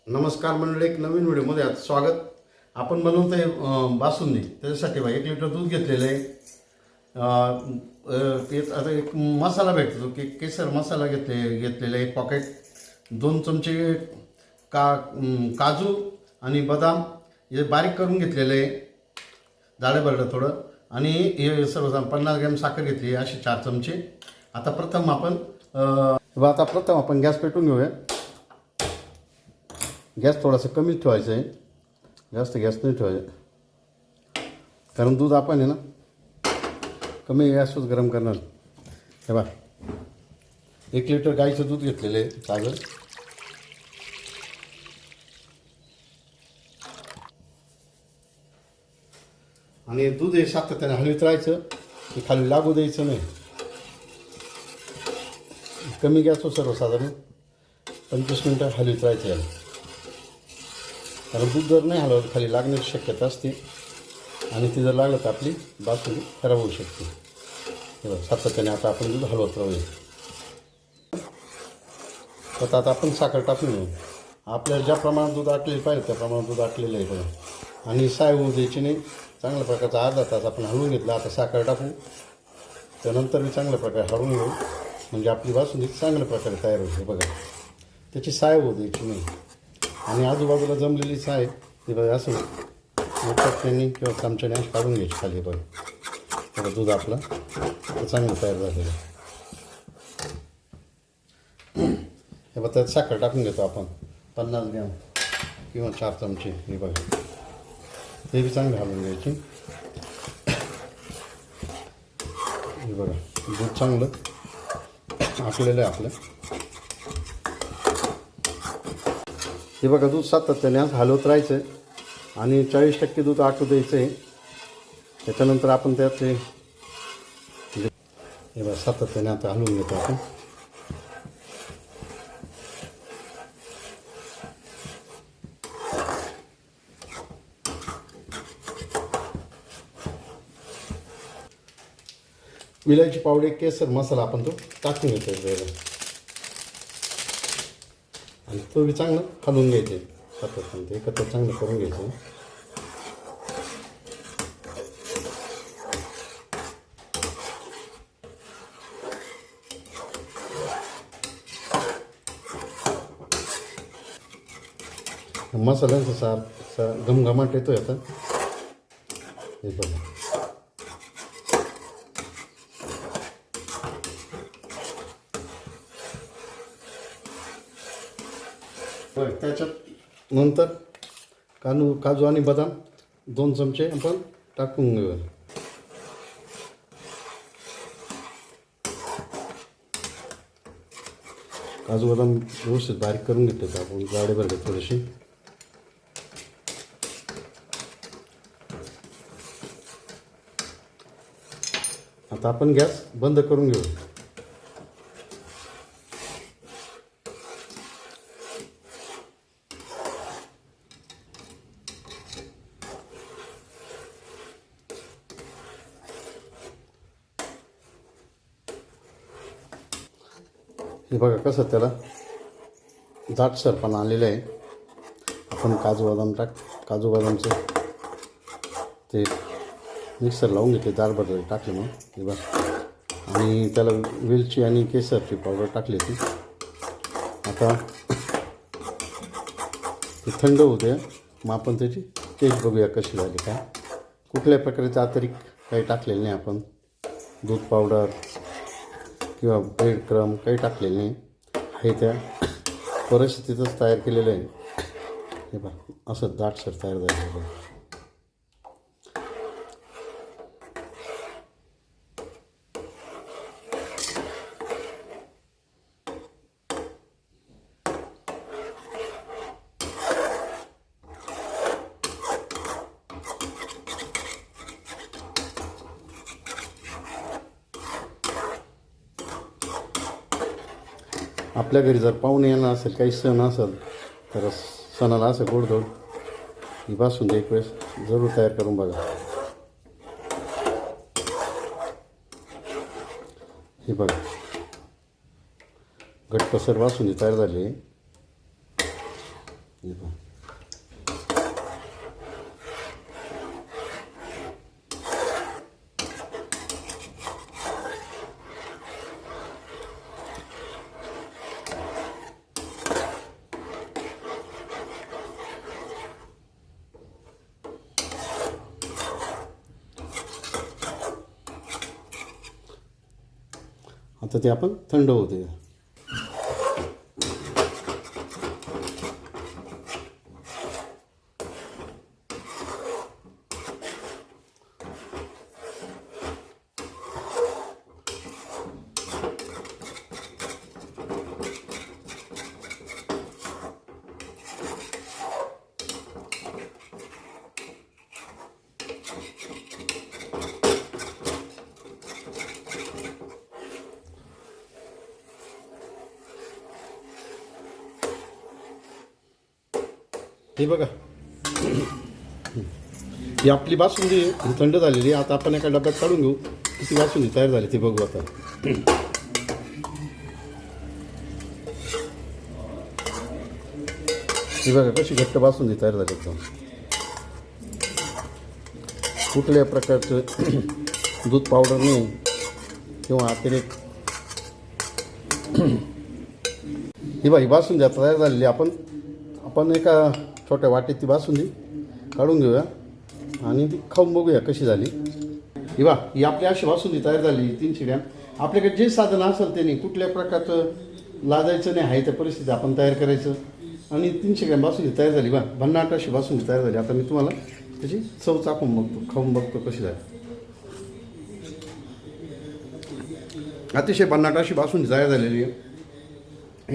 नमस्कार मंडळी, एक नवीन व्हिडिओमध्ये आज स्वागत. आपण बनवतो आहे बासुंदी. त्याच्यासाठी 1 लिटर दूध घेतलेलं आहे. तेच आता एक मसाला भेटतो की केसर मसाला घेतलेला आहे. पॉकेट 2 चमचे काजू आणि बदाम हे बारीक करून घेतलेलं आहे, जाडं भरडं थोडं. आणि हे सर्व 50 ग्रॅम साखर घेतली अशी 4 चमचे. आता प्रथम आपण गॅस पेटवून घेऊया. गॅस थोडासा कमीच ठेवायचा आहे, जास्त गॅस नाही ठेवायचा, कारण दूध आपण आहे ना कमी गॅसवर गरम करणार. हे बघा, 1 लिटर गाईचं दूध घेतलेलं आहे ताजं. आणि दूध हे सातत्याने हलवीत राहायचं, की खाली लागू द्यायचं नाही. कमी गॅसवर सर्वसाधारण 25 मिनटं हलवीत राहायचं याला, कारण दूध जर नाही हलवलं खाली लागण्याची शक्यता असते आणि ती जर लागलं तर आपली बासुंदी खराब होऊ शकते. बघा, सातत्याने आता आपण दूध हलवत राहूया. आता आपण साखर टाकून घेऊ. आपल्याला ज्या प्रमाणात दूध आटलेलं पाहिजे त्या प्रमाणात दूध आटलेलं आहे बघा. आणि साय होऊ द्यायची नाही. चांगल्या प्रकारचा अर्धा तास आपण हलवून घेतला. आता साखर टाकू, त्यानंतर मी चांगल्या प्रकारे हलवून घेऊ, म्हणजे आपली बासुंदी चांगल्या प्रकारे तयार होते. बघा, त्याची साय होऊ द्यायची नाही. आणि आजूबाजूला जमलेली साय ती बघा असं चटण्याने किंवा चमच्याने अशी काढून घ्यायची खाली. बघा, दूध आपलं चांगलं तयार झालेलं आहे. हे बघा, त्यात साखर टाकून घेतो आपण 50 ग्रॅम किंवा 4 चमचे. हे बघा, ते बी चांगले हलवून घ्यायचे. हे बघा, दूध चांगलं आटलेलं आहे आपलं. हे बघा, दूध सातत्याने हलवत राहायचं आहे आणि 40% दूध आटू द्यायचं आहे. त्याच्यानंतर आपण त्यात हे बघा सातत्याने आता हलवून घेतो आपण. विलायची पावडर, केसर मसाला आपण तो टाकून घेतो आणि तो बी चांगलं हलवून घ्यायचे. सातत्याने ते एकत्र चांगलं करून घ्यायचं. मसाल्यांचा घमघमाट येतोय आता. हे बघा, त्याच्यात नंतर काजू आणि बदाम 2 चमचे आपण टाकून घेऊया. काजू बदाम व्यवस्थित बारीक करून घेतले तर आपण जाडे भरले थोडेसे. आता आपण गॅस बंद करून घेऊ. हे बघा कसं त्याला दाटसरपणा आलेलं आहे. आपण काजू बदामचं ते मिक्सर लावून घेतले, दार बदल टाकले मग. हे बघा, आणि त्याला वेलची आणि केसरची पावडर टाकली ती. आता ते थंड होऊ द्या, मग आपण त्याची टेस्ट बघूया कशी झाली काय. कुठल्या प्रकारचे अतिरिक्त काही टाकलेलं नाही आपण. दूध पावडर किंवा ब्रेड क्रम काही टाकलेलं नाही. हे त्या परिस्थितीतच तयार केलेलं आहे. हे बघा, असं दाटसर तयार झालेलं आहे. आपल्या घरी जर पाहुणे येणार असेल, काही सण असेल, तर सणाला असं गोडधोड ही बासुंदी एक वेळेस जरूर तयार करून बघा. हे बघा, घट्टसर बासुंदी तयार झाली. हे पहा. आता ते आपण थंड होते. हे बघा, ही आपली बासुंदी ही थंड झालेली. आता आपण एका डब्यात काढून घेऊ. किती बासुंदी तयार झाली ती बघू आता. ही बघा कशी घट्ट बासुंदी तयार झाली एकदम. कुठल्या प्रकारचं दूध पावडर नाही किंवा अतिरेक. ही बघा ही बासुंदी आता तयार झालेली. आपण एका छोट्या वाटीत ती बासुंदी काढून घेऊया आणि ती खाऊन बघूया कशी झाली. ही बा ही आपली अशी बासुंदी तयार झाली 300 ग्रॅम. आपल्याकडे जे साधन असेल त्यांनी कुठल्या प्रकारचं लाजायचं नाही आहे त्या परिस्थितीत आपण तयार करायचं. आणि 300 ग्रॅम बासुंदी तयार झाली. बा भन्नाट अशी बासुंदी तयार झाली. आता मी तुम्हाला त्याची चव चाखून बघतो, खाऊन बघतो कशी झाली. अतिशय भन्नाट अशी बासुंदी तयार झालेली आहे.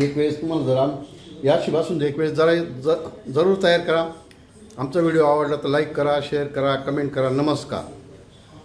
एक वेळेस तुम्हाला जर याची बासुंदी एक वेळेस जरूर तयार करा. आमचा व्हिडिओ आवडला तर लाईक करा, शेअर करा, कमेंट करा. नमस्कार.